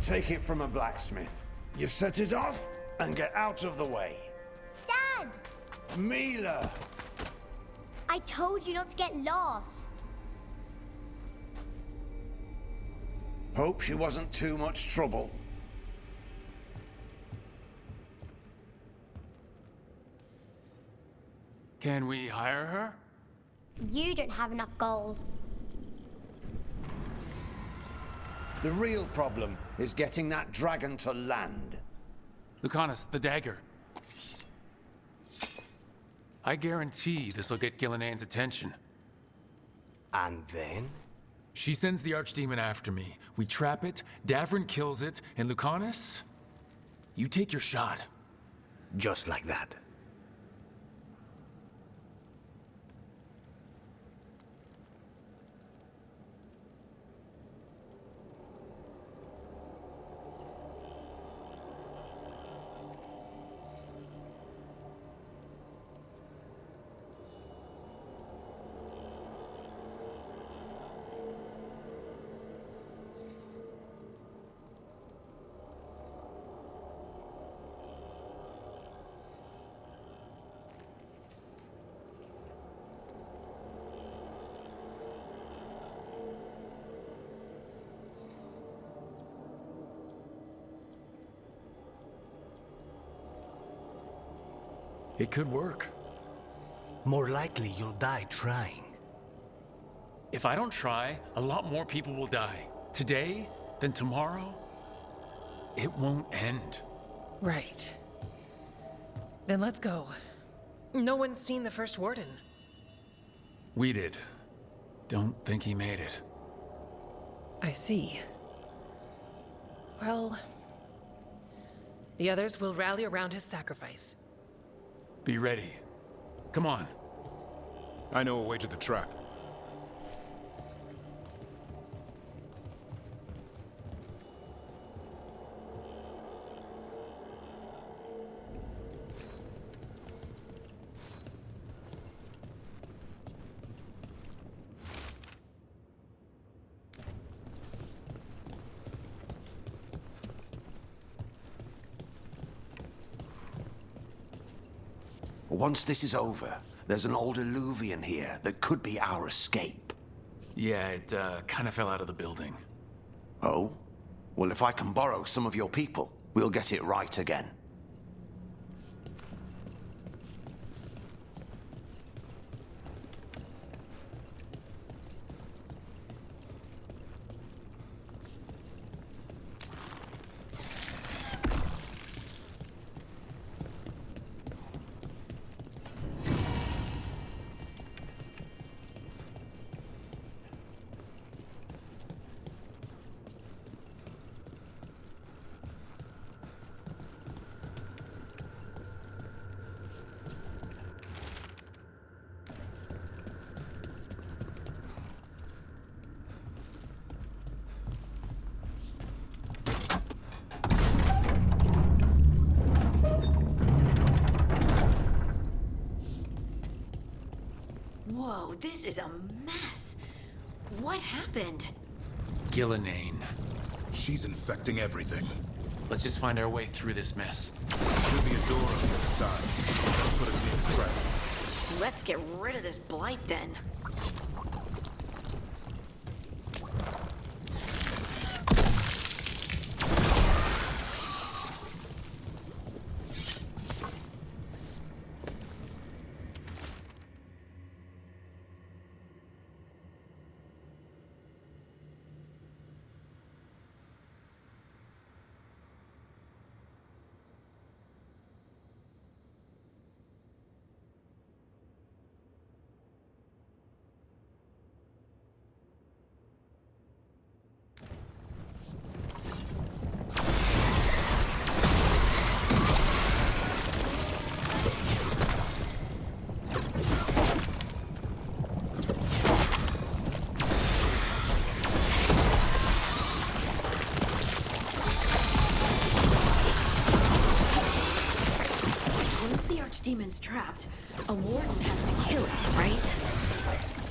Take it from a blacksmith. You set it off and get out of the way. Dad! Mila! I told you not to get lost. Hope she wasn't too much trouble. Can we hire her? You don't have enough gold. The real problem is getting that dragon to land. Lucanus, the dagger. I guarantee this'll get Gillinean's attention. And then? She sends the Archdemon after me. We trap it, Davrin kills it, and Lucanus, you take your shot. Just like that. It could work. More likely you'll die trying. If I don't try, a lot more people will die. Today, then tomorrow, it won't end. Right. Then let's go. No one's seen the first warden. We did. Don't think he made it. I see. Well, the others will rally around his sacrifice. Be ready. Come on. I know a way to the trap. Once this is over, there's an old Illuvian here that could be our escape. Yeah, it kind of fell out of the building. Oh? Well, if I can borrow some of your people, we'll get it right again. Whoa, this is a mess. What happened? Gillinane. She's infecting everything. Let's just find our way through this mess. Should be a door on the other side. That'll put us near the trap. Let's get rid of this blight then. Demon's trapped. A warden has to kill it, right?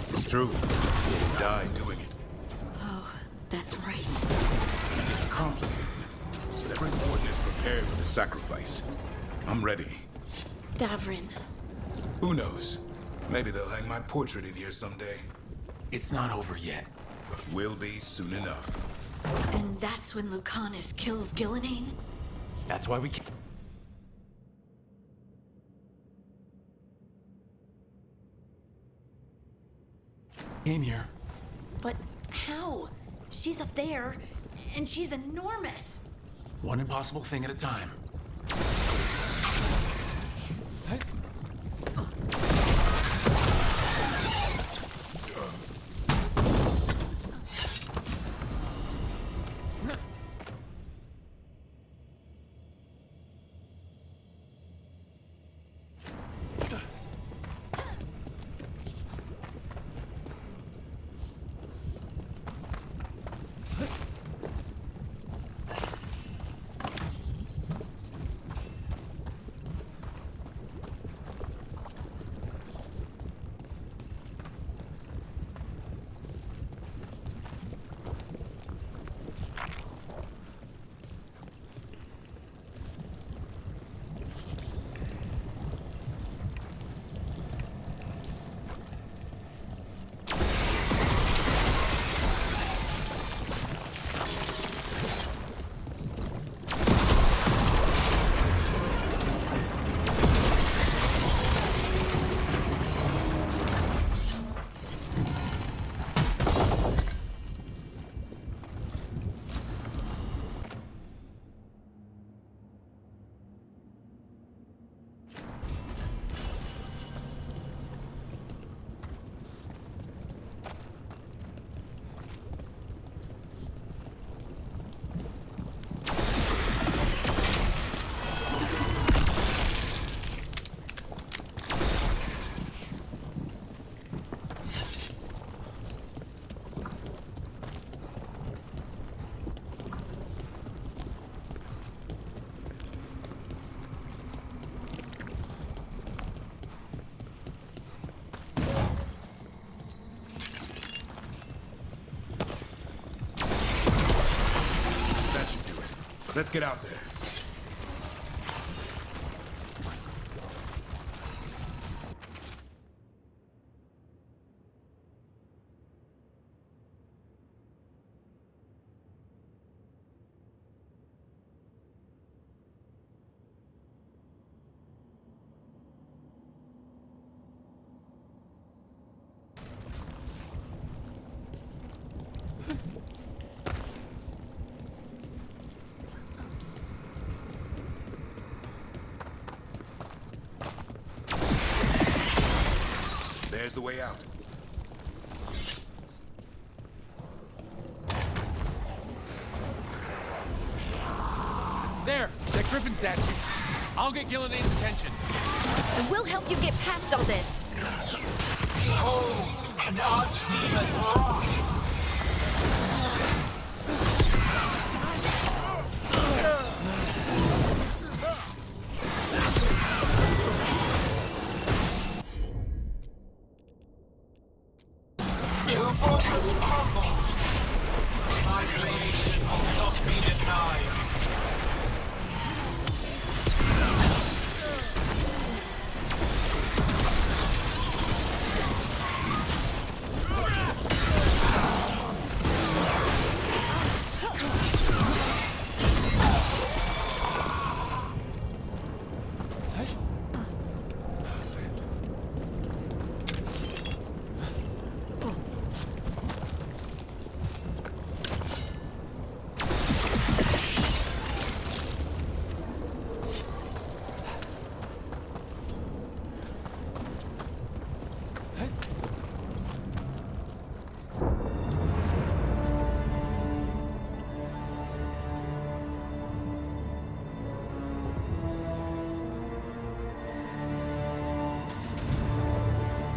It's true. You'll die doing it. Oh, that's right. It's complicated. Spring Warden is prepared for the sacrifice. I'm ready. Davrin. Who knows? Maybe they'll hang my portrait in here someday. It's not over yet. Will be soon enough. And that's when Lucanus kills Gillenane? That's why we can't. Came here. But how? She's up there, and she's enormous. One impossible thing at a time. Hey. Let's get out there. There's the way out. There! That Griffin statue. I'll get Gillenane's attention. And we'll help you get past all this. Behold, an archdemon's wrath! Your fortress crumbles. My creation will not be denied.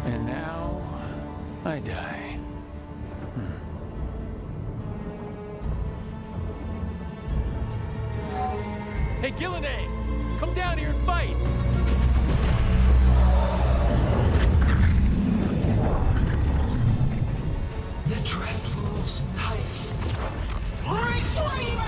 And now, I die. Hey, Gillenane! Come down here and fight! The Dreadful's knife. Retreat!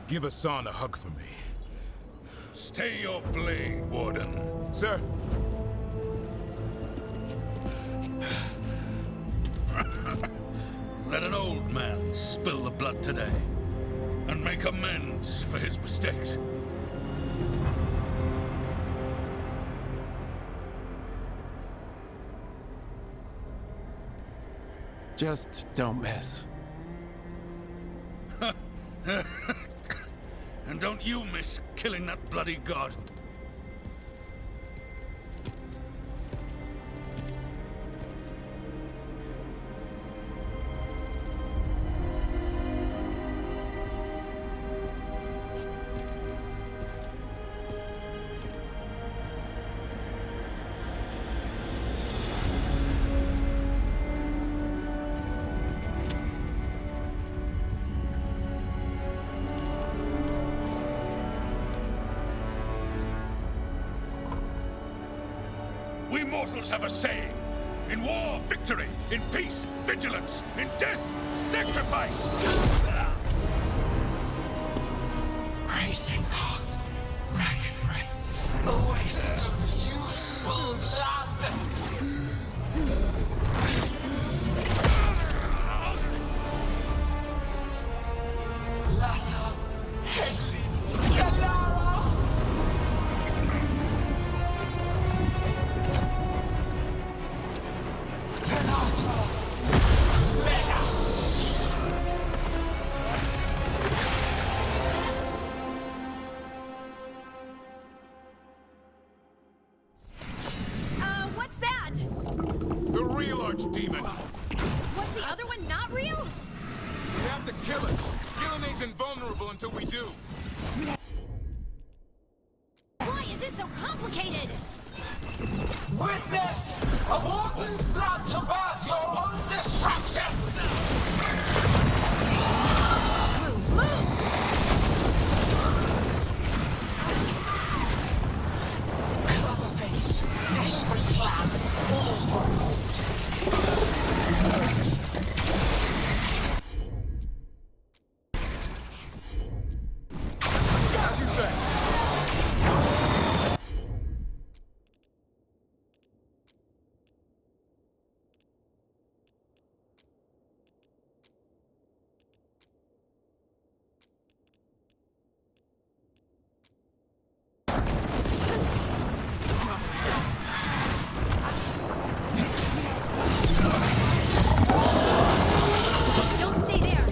Give Hassan a hug for me. Stay your blade, Warden. Sir. Let an old man spill the blood today, and make amends for his mistakes. Just don't miss. And don't you miss killing that bloody god. We mortals have a saying. In war, victory. In peace, vigilance. In death, sacrifice. Racing heart, ragged breath, a waste of useful blood. Lassa, Hedlin, Galara. What's that? The real archdemon. Was the other one not real? We have to kill it. Gillenad's invulnerable until we do. Why is it so complicated? Witness a warden's blood to birth your own destruction! Move, move! Cloverface, desperate plans, all for naught. As you say. Don't stay there!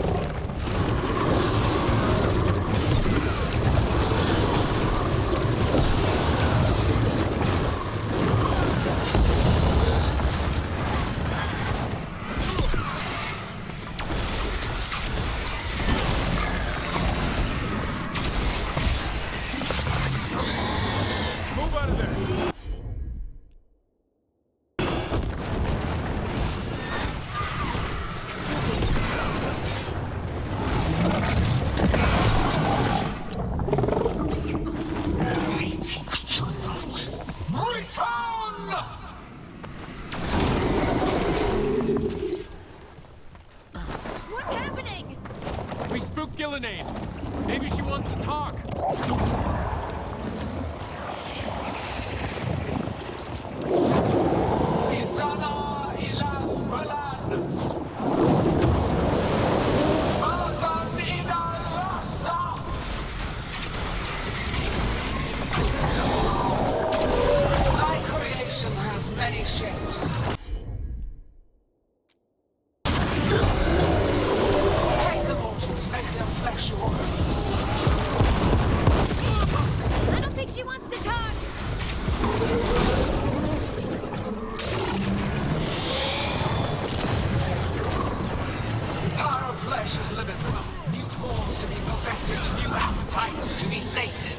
Move out of there. Return! What's happening? We spooked Gillenade. Maybe she wants to talk. Isana ilas Valan! Malasan ina rasta! Thy creation has many shapes. Take the mortals, make their flesh your own. I don't think she wants to talk! Power of flesh is limitless. New forms to be perfected, new appetites to be sated.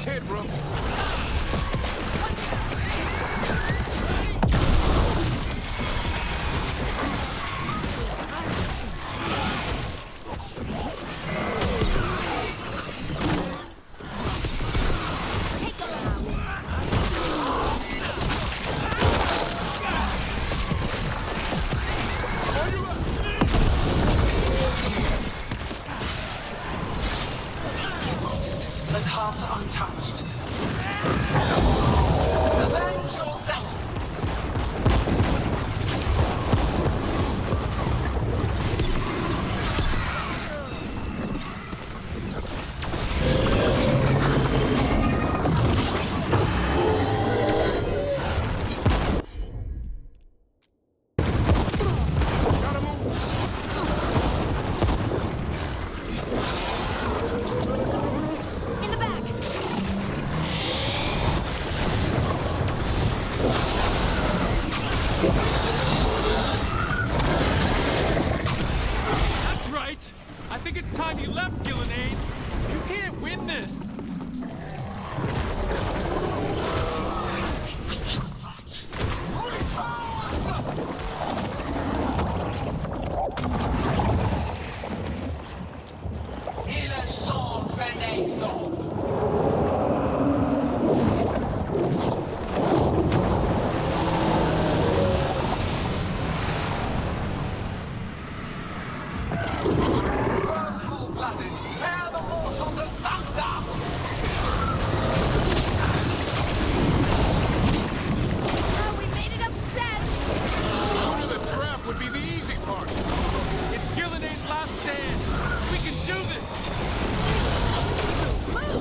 kid room. But hearts untouched. Avenge yourself! In the back. That's right! I think it's time you left, Gillenade. You can't win this! Il est sans fenêtre. Full-blooded, tear the mortals asunder! Oh, we made it upset. Out of the trap would be the easy part. It's Gillenade's last stand! We can do this! Move!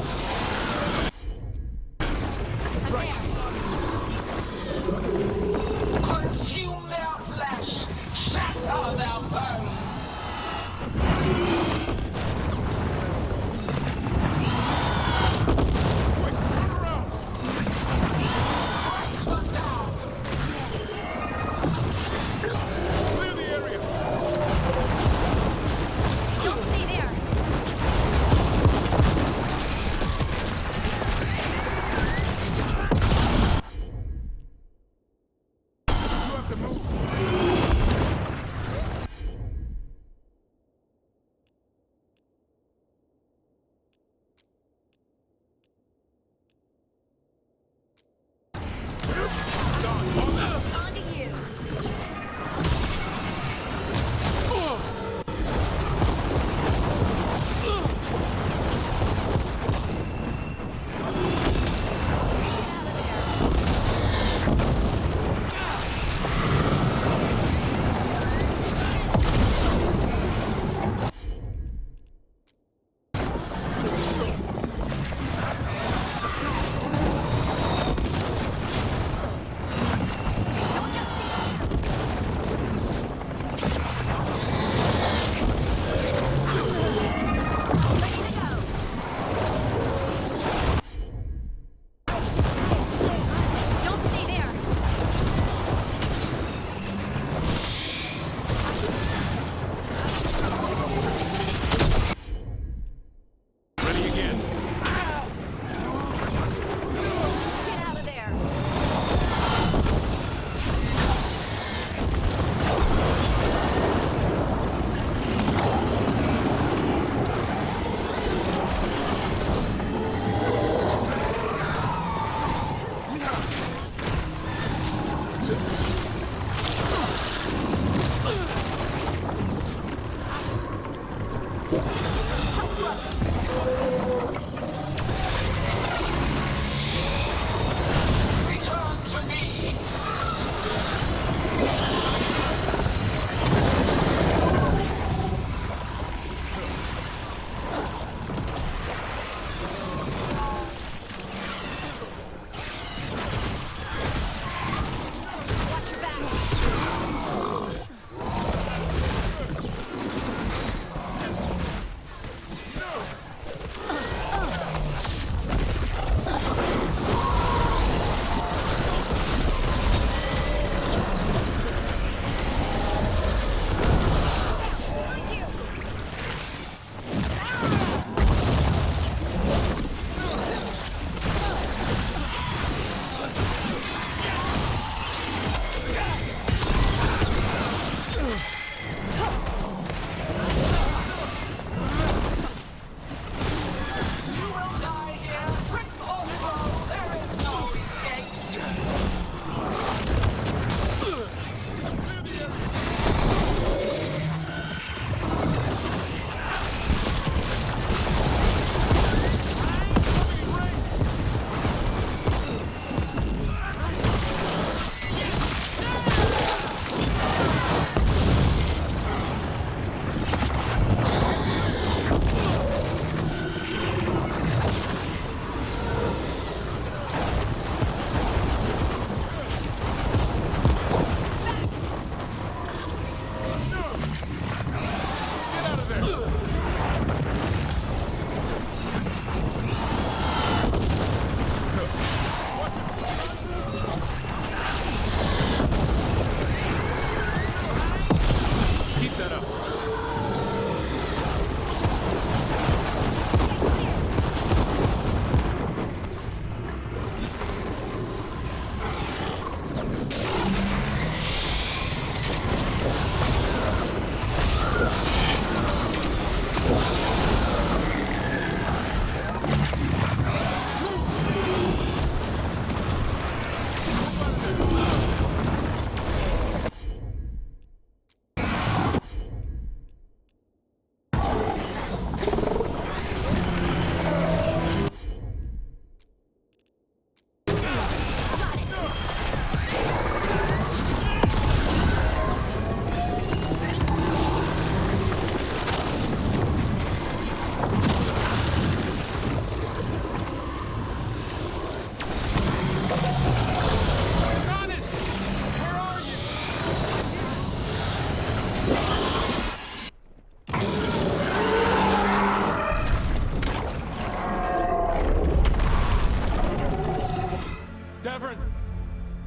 Davrin!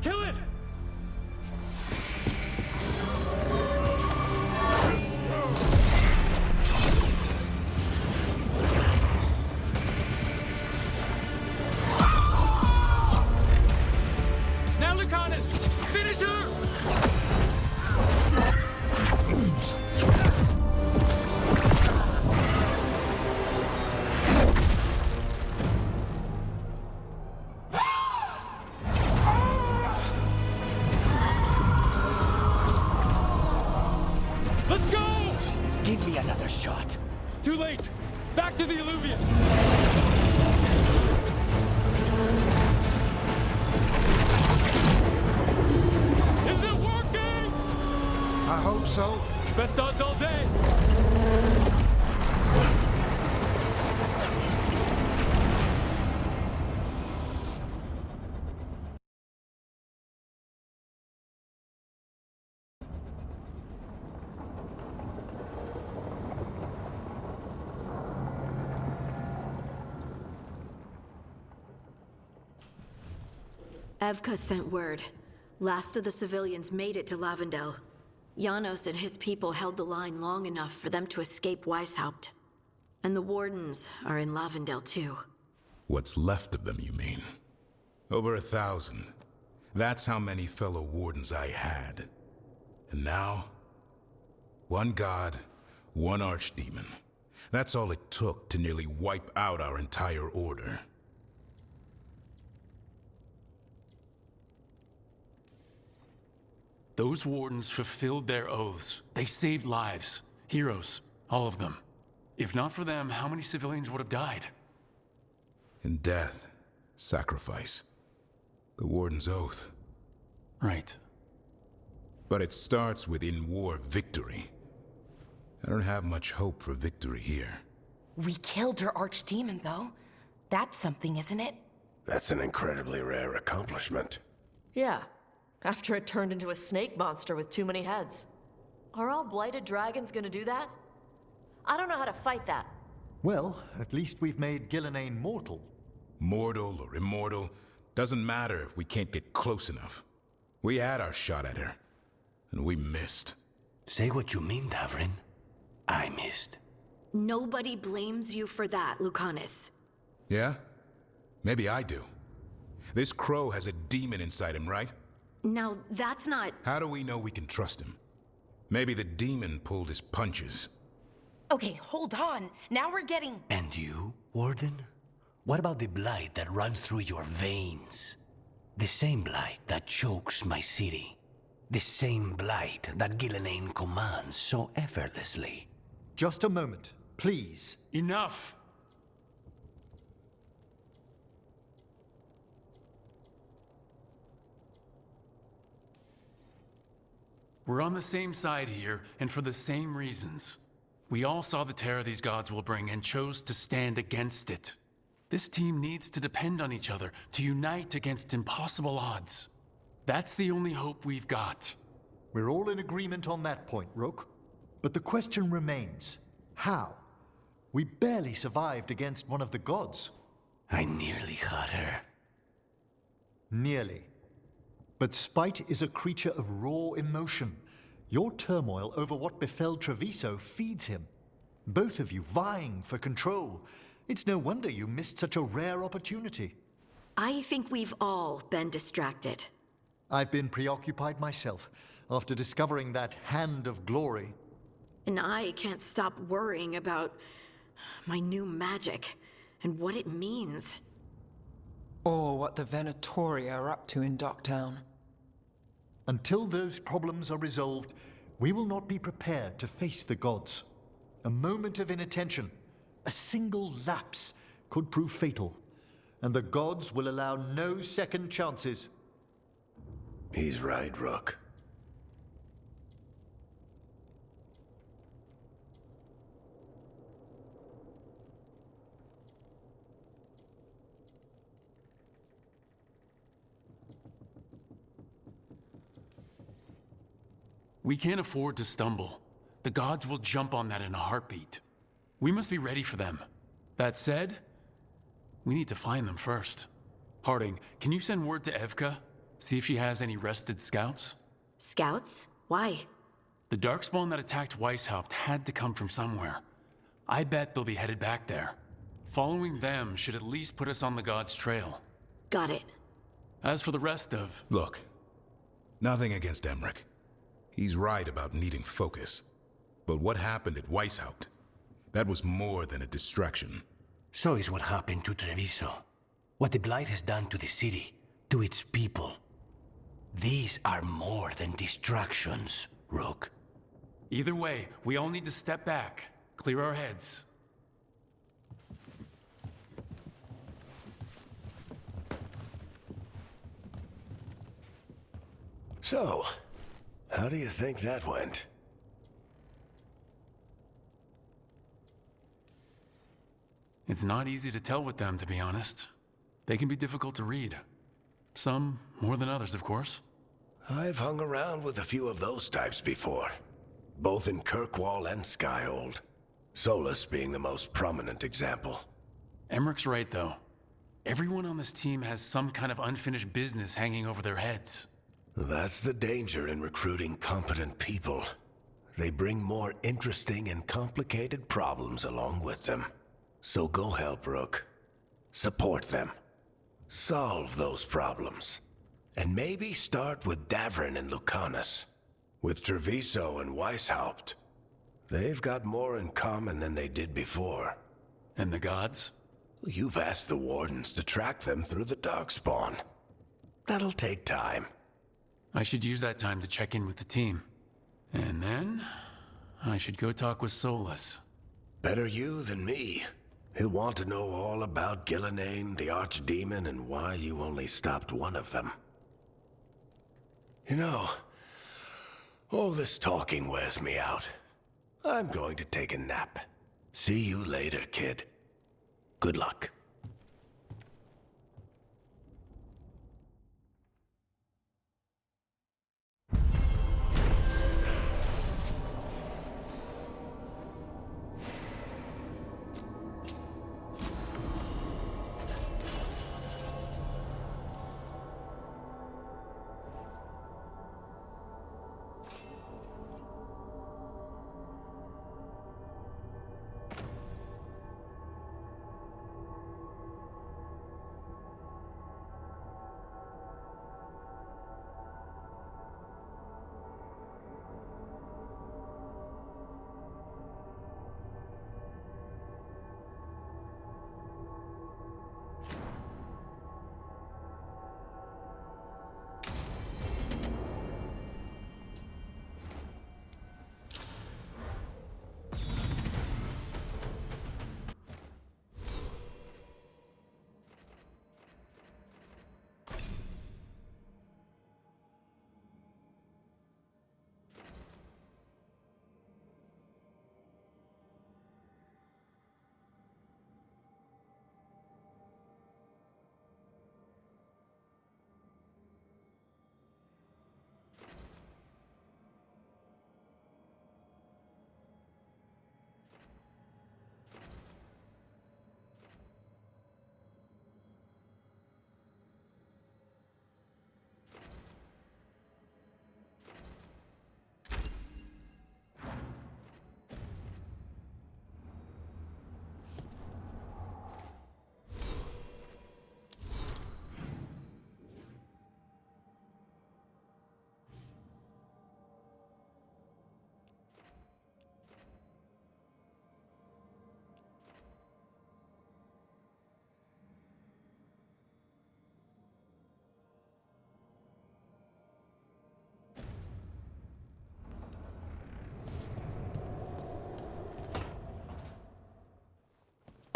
Kill it! Now, Lucanus! Finish her! Let's go! Give me another shot. Too late! Back to the Illuvian! Is it working? I hope so. Best odds all day! Evka sent word. Last of the civilians made it to Lavendel. Janos and his people held the line long enough for them to escape Weisshaupt. And the Wardens are in Lavendel too. What's left of them, you mean? Over 1,000. That's how many fellow Wardens I had. And now? One god, one archdemon. That's all it took to nearly wipe out our entire order. Those Wardens fulfilled their oaths. They saved lives. Heroes. All of them. If not for them, how many civilians would have died? In death, sacrifice. The Warden's oath. Right. But it starts with in-war victory. I don't have much hope for victory here. We killed her archdemon, though. That's something, isn't it? That's an incredibly rare accomplishment. Yeah, after it turned into a snake monster with too many heads. Are all blighted dragons gonna do that? I don't know how to fight that. Well, at least we've made Gillenane mortal. Mortal or immortal, doesn't matter if we can't get close enough. We had our shot at her, and we missed. Say what you mean, Davrin. I missed. Nobody blames you for that, Lucanus. Yeah? Maybe I do. This crow has a demon inside him, right? Now, that's not... How do we know we can trust him? Maybe the demon pulled his punches. Okay, hold on. Now we're getting... And you, Warden? What about the blight that runs through your veins? The same blight that chokes my city. The same blight that Gillenane commands so effortlessly. Just a moment, please. Enough! We're on the same side here, and for the same reasons. We all saw the terror these gods will bring and chose to stand against it. This team needs to depend on each other, to unite against impossible odds. That's the only hope we've got. We're all in agreement on that point, Rook. But the question remains, how? We barely survived against one of the gods. I nearly had her. Nearly. But spite is a creature of raw emotion. Your turmoil over what befell Treviso feeds him. Both of you vying for control. It's no wonder you missed such a rare opportunity. I think we've all been distracted. I've been preoccupied myself after discovering that hand of glory. And I can't stop worrying about my new magic and what it means. Or what the Venatori are up to in Docktown. Until those problems are resolved, we will not be prepared to face the gods. A moment of inattention, a single lapse, could prove fatal, and the gods will allow no second chances. He's right, Rook. We can't afford to stumble. The gods will jump on that in a heartbeat. We must be ready for them. That said, we need to find them first. Harding, can you send word to Evka? See if she has any rested scouts? Scouts? Why? The Darkspawn that attacked Weisshaupt had to come from somewhere. I bet they'll be headed back there. Following them should at least put us on the God's trail. Got it. As for the rest of... Look, nothing against Emmerich. He's right about needing focus. But what happened at Weisshaupt? That was more than a distraction. So is what happened to Treviso. What the Blight has done to the city, to its people. These are more than distractions, Rook. Either way, we all need to step back, clear our heads. So, how do you think that went? It's not easy to tell with them, to be honest. They can be difficult to read. Some more than others, of course. I've hung around with a few of those types before, both in Kirkwall and Skyhold. Solus being the most prominent example. Emmerich's right, though. Everyone on this team has some kind of unfinished business hanging over their heads. That's the danger in recruiting competent people. They bring more interesting and complicated problems along with them. So go help, Rook. Support them. Solve those problems. And maybe start with Davrin and Lucanus. With Treviso and Weisshaupt. They've got more in common than they did before. And the gods? You've asked the Wardens to track them through the Darkspawn. That'll take time. I should use that time to check in with the team. And then, I should go talk with Solus. Better you than me. He'll want to know all about Gillenane, the Archdemon, and why you only stopped one of them. You know, all this talking wears me out. I'm going to take a nap. See you later, kid. Good luck.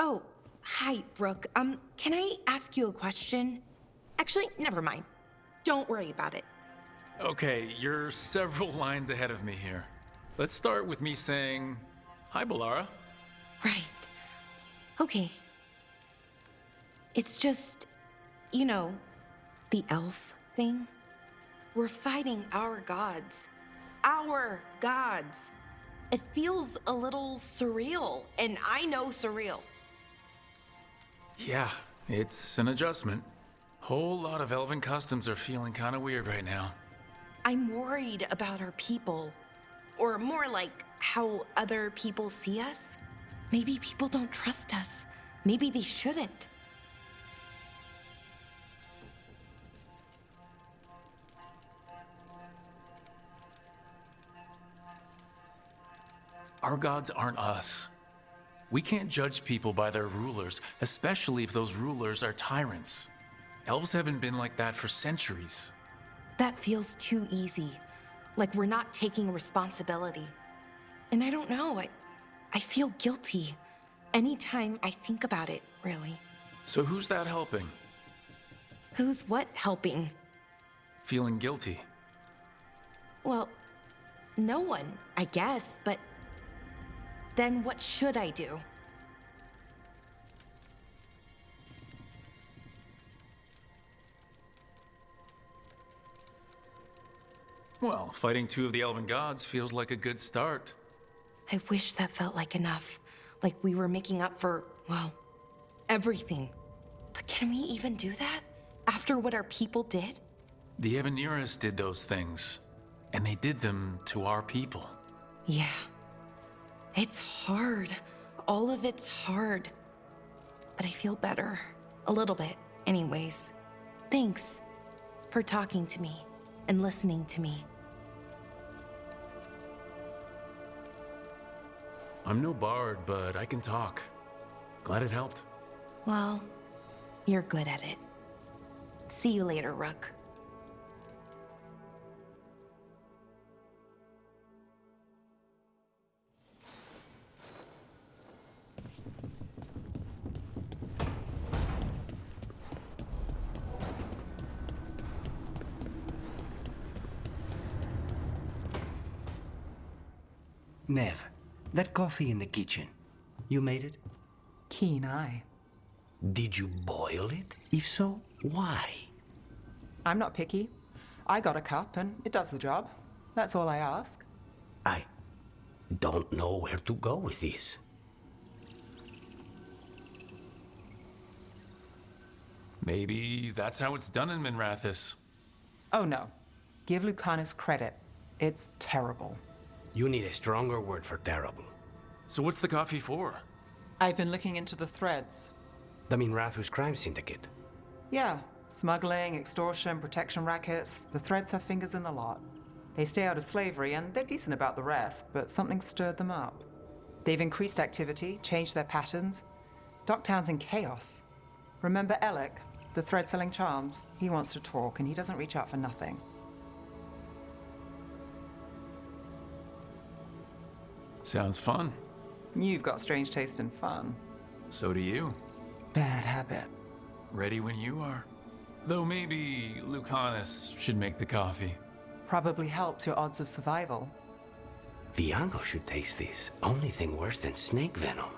Oh, hi, Brooke. Can I ask you a question? Actually, never mind. Don't worry about it. Okay, you're several lines ahead of me here. Let's start with me saying, hi, Balara. Right. Okay. It's just, you know, the elf thing. We're fighting our gods. Our gods. It feels a little surreal, and I know surreal. Yeah, it's an adjustment. Whole lot of elven customs are feeling kind of weird right now. I'm worried about our people. Or more like how other people see us. Maybe people don't trust us. Maybe they shouldn't. Our gods aren't us. We can't judge people by their rulers, especially if those rulers are tyrants. Elves haven't been like that for centuries. That feels too easy. Like we're not taking responsibility. And I don't know, I feel guilty. Anytime I think about it, really. So who's that helping? Who's what helping? Feeling guilty. Well, no one, I guess, but then what should I do? Well, fighting two of the elven gods feels like a good start. I wish that felt like enough. Like we were making up for, well, everything. But can we even do that? After what our people did? The Evaneris did those things, and they did them to our people. Yeah. It's hard. All of it's hard. But I feel better. A little bit, anyways. Thanks for talking to me and listening to me. I'm no bard, but I can talk. Glad it helped. Well, you're good at it. See you later, Rook. Nev, that coffee in the kitchen, you made it? Keen eye. Did you boil it? If so, why? I'm not picky. I got a cup and it does the job. That's all I ask. I don't know where to go with this. Maybe that's how it's done in Minrathis. Oh no. Give Lucanus credit. It's terrible. You need a stronger word for terrible. So what's the coffee for? I've been looking into the threads. The Minrathus crime syndicate. Yeah. Smuggling, extortion, protection rackets. The threads have fingers in the lot. They stay out of slavery and they're decent about the rest, but something stirred them up. They've increased activity, changed their patterns. Docktown's in chaos. Remember Alec, the thread-selling charms? He wants to talk and he doesn't reach out for nothing. Sounds fun. You've got strange taste in fun. So do you. Bad habit. Ready when you are. Though maybe Lucanus should make the coffee. Probably helps your odds of survival. Viango should taste this. Only thing worse than snake venom.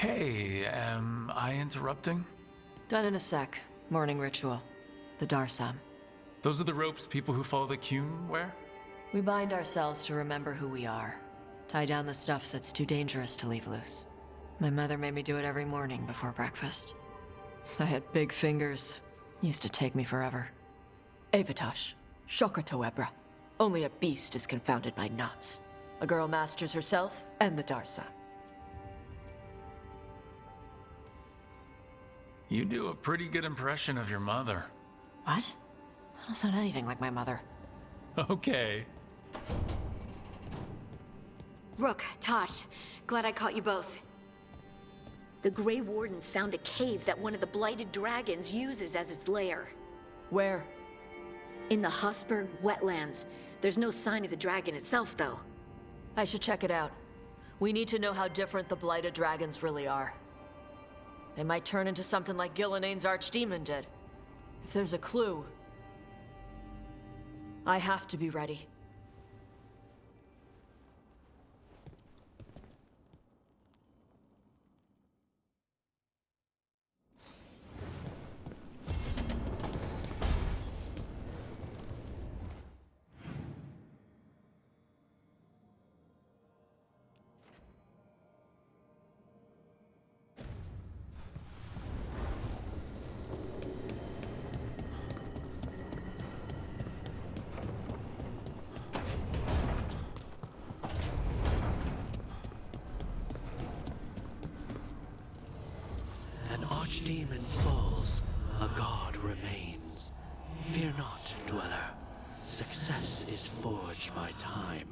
Hey, am I interrupting? Done in a sec. Morning ritual. The Darsam. Those are the ropes people who follow the Qun wear? We bind ourselves to remember who we are. Tie down the stuff that's too dangerous to leave loose. My mother made me do it every morning before breakfast. I had big fingers. Used to take me forever. Avatash, Shokratoebra. Only a beast is confounded by knots. A girl masters herself and the Darsa. You do a pretty good impression of your mother. What? I don't sound anything like my mother. Okay. Rook, Tosh, glad I caught you both. The Grey Wardens found a cave that one of the Blighted Dragons uses as its lair. Where? In the Husberg wetlands. There's no sign of the dragon itself, though. I should check it out. We need to know how different the Blighted Dragons really are. They might turn into something like Gillenane's archdemon did. If there's a clue, I have to be ready. An archdemon falls, a god remains. Fear not, dweller. Success is forged by time.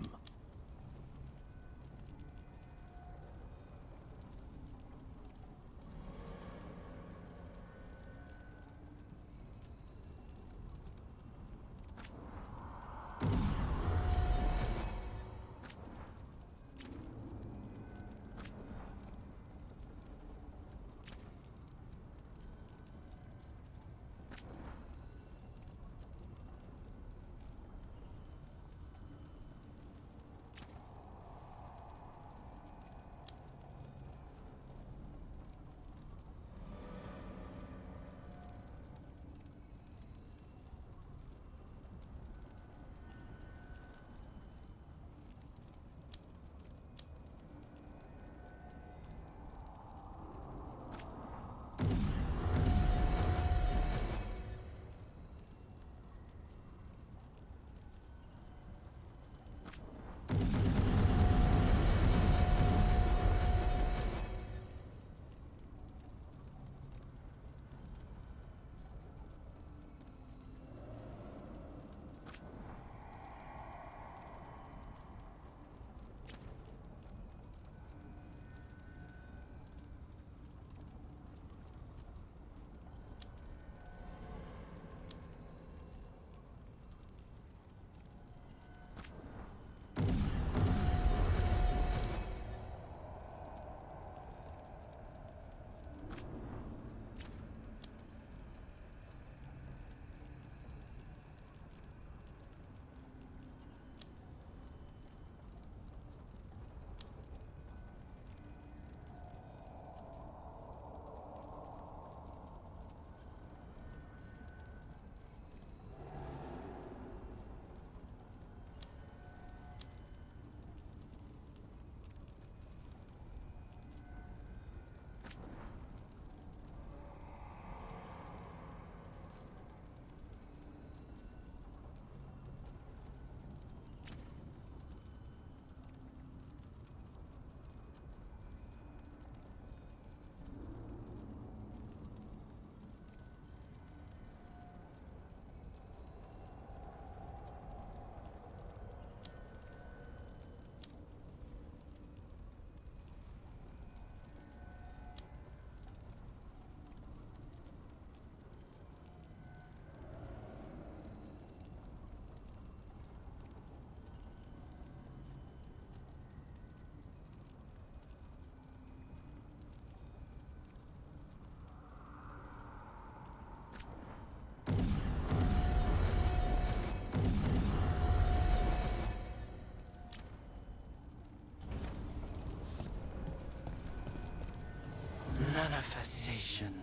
Manifestation.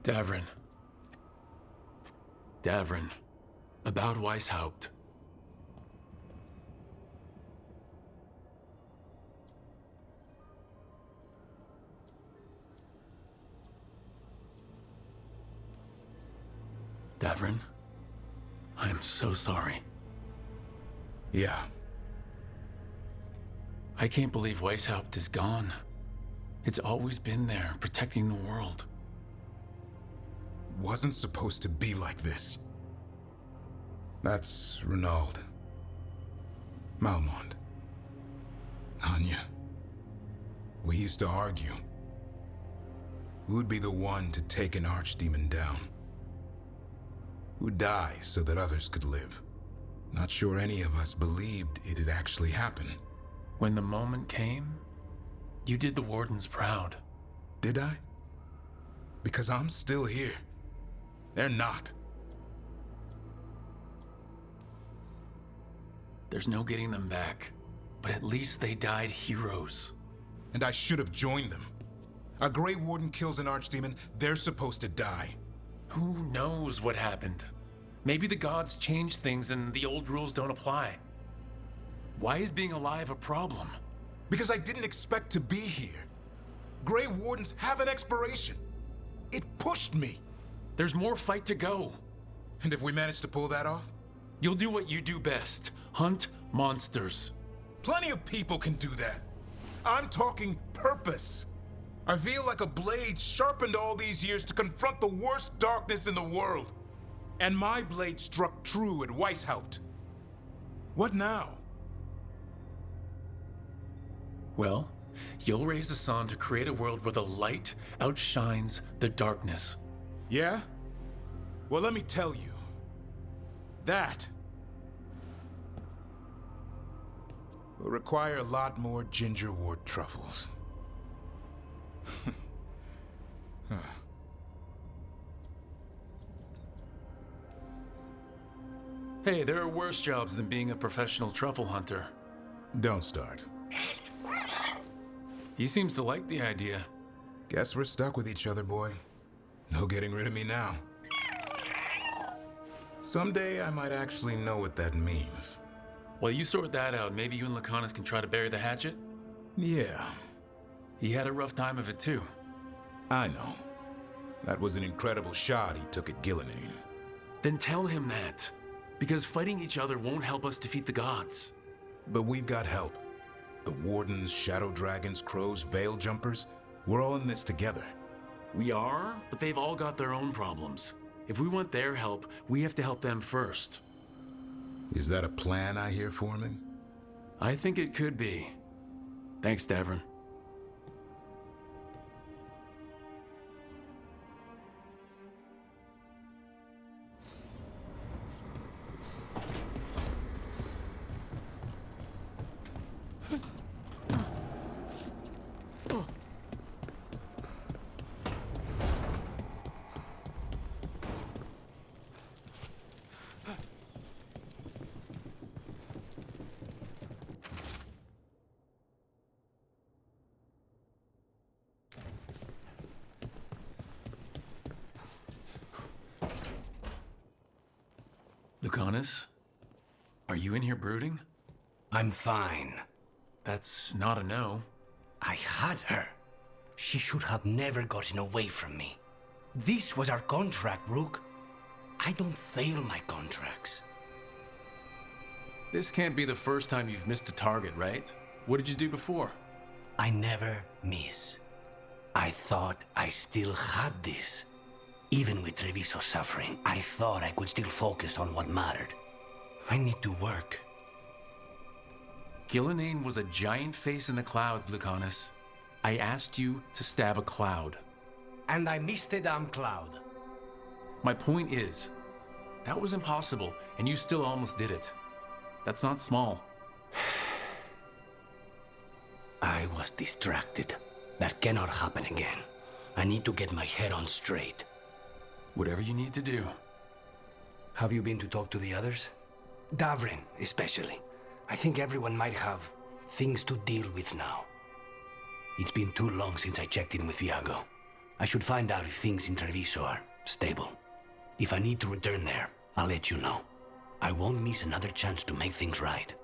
Davrin. Davrin. About Weisshaupt. Davrin, I am so sorry. Yeah. I can't believe Weisshaupt is gone. It's always been there, protecting the world. Wasn't supposed to be like this. That's Renaud. Malmont. Anya. We used to argue. Who'd be the one to take an archdemon down? Who'd die so that others could live? Not sure any of us believed it'd actually happen. When the moment came, you did the Wardens proud. Did I? Because I'm still here. They're not. There's no getting them back, but at least they died heroes. And I should have joined them. A Grey Warden kills an archdemon, they're supposed to die. Who knows what happened? Maybe the gods changed things and the old rules don't apply. Why is being alive a problem? Because I didn't expect to be here. Grey Wardens have an expiration. It pushed me. There's more fight to go. And if we manage to pull that off? You'll do what you do best. Hunt monsters. Plenty of people can do that. I'm talking purpose. I feel like a blade sharpened all these years to confront the worst darkness in the world. And my blade struck true at Weisshaupt. What now? Well, you'll raise the sun to create a world where the light outshines the darkness. Yeah? Well, let me tell you. That will require a lot more gingerwort truffles. Huh. Hey, there are worse jobs than being a professional truffle hunter. Don't start. He seems to like the idea. Guess we're stuck with each other, boy. No getting rid of me now. Someday I might actually know what that means. While you sort that out, maybe you and Lucanus can try to bury the hatchet? Yeah. He had a rough time of it too. I know. That was an incredible shot he took at Gillenane. Then tell him that. Because fighting each other won't help us defeat the gods. But we've got help. The Wardens, Shadow Dragons, Crows, Veil Jumpers, we're all in this together. We are, but they've all got their own problems. If we want their help, we have to help them first. Is that a plan I hear forming? I think it could be. Thanks, Davrin. Lucanus, are you in here brooding? I'm fine. That's not a no. I had her. She should have never gotten away from me. This was our contract, Rook. I don't fail my contracts. This can't be the first time you've missed a target, right? What did you do before? I never miss. I thought I still had this. Even with Treviso suffering, I thought I could still focus on what mattered. I need to work. Gillenane was a giant face in the clouds, Lucanus. I asked you to stab a cloud. And I missed the damn cloud. My point is, that was impossible, and you still almost did it. That's not small. I was distracted. That cannot happen again. I need to get my head on straight. Whatever you need to do. Have you been to talk to the others? Davrin, especially. I think everyone might have things to deal with now. It's been too long since I checked in with Iago. I should find out if things in Treviso are stable. If I need to return there, I'll let you know. I won't miss another chance to make things right.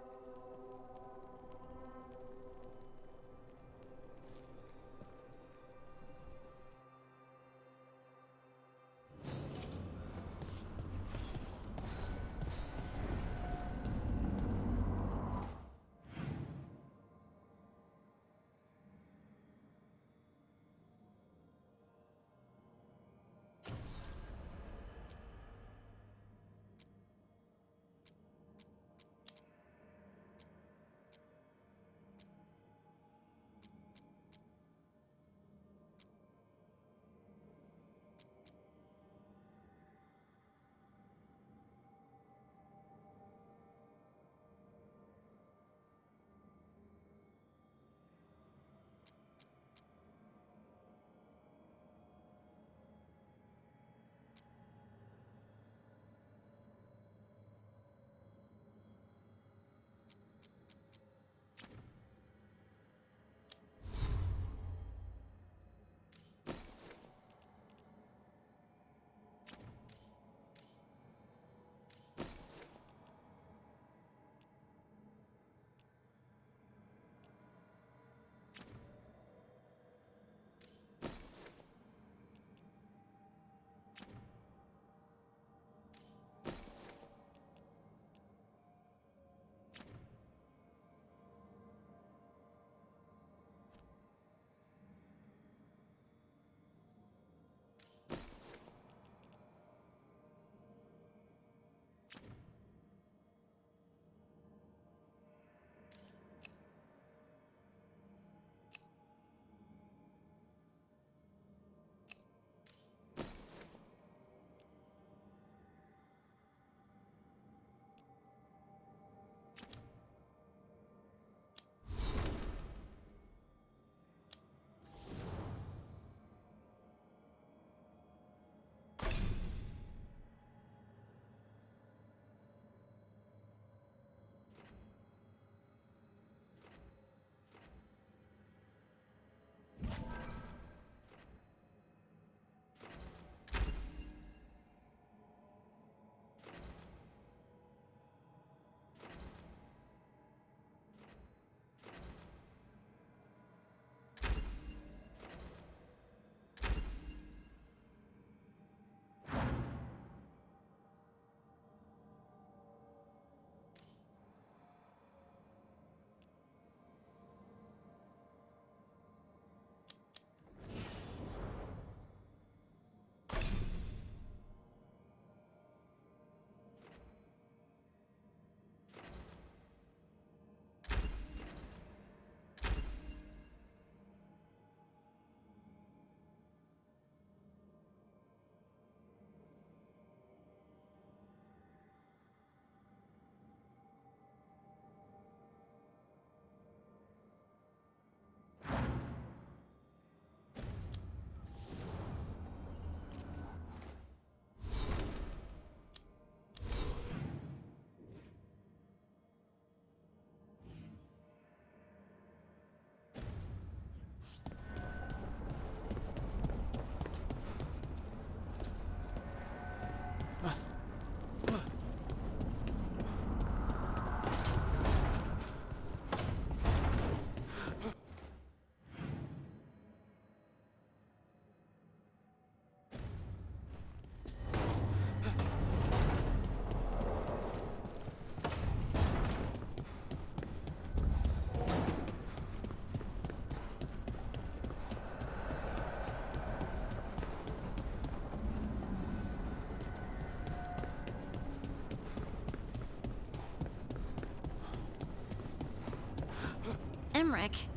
Emmerich,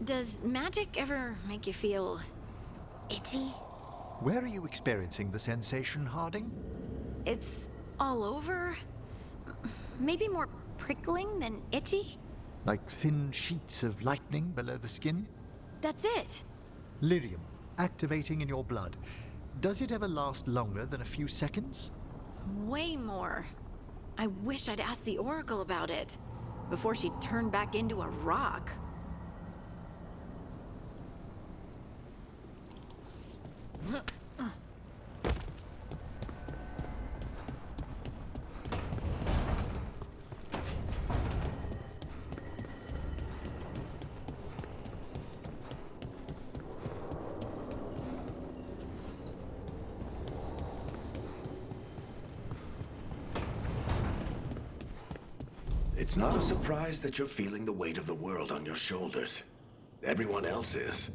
does magic ever make you feel itchy? Where are you experiencing the sensation, Harding? It's all over. Maybe more prickling than itchy? Like thin sheets of lightning below the skin? That's it. Lyrium, activating in your blood. Does it ever last longer than a few seconds? Way more. I wish I'd asked the Oracle about it before she turned back into a rock. It's not a surprise that you're feeling the weight of the world on your shoulders. Everyone else is.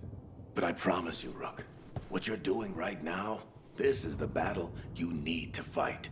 But I promise you, Rook, what you're doing right now, this is the battle you need to fight.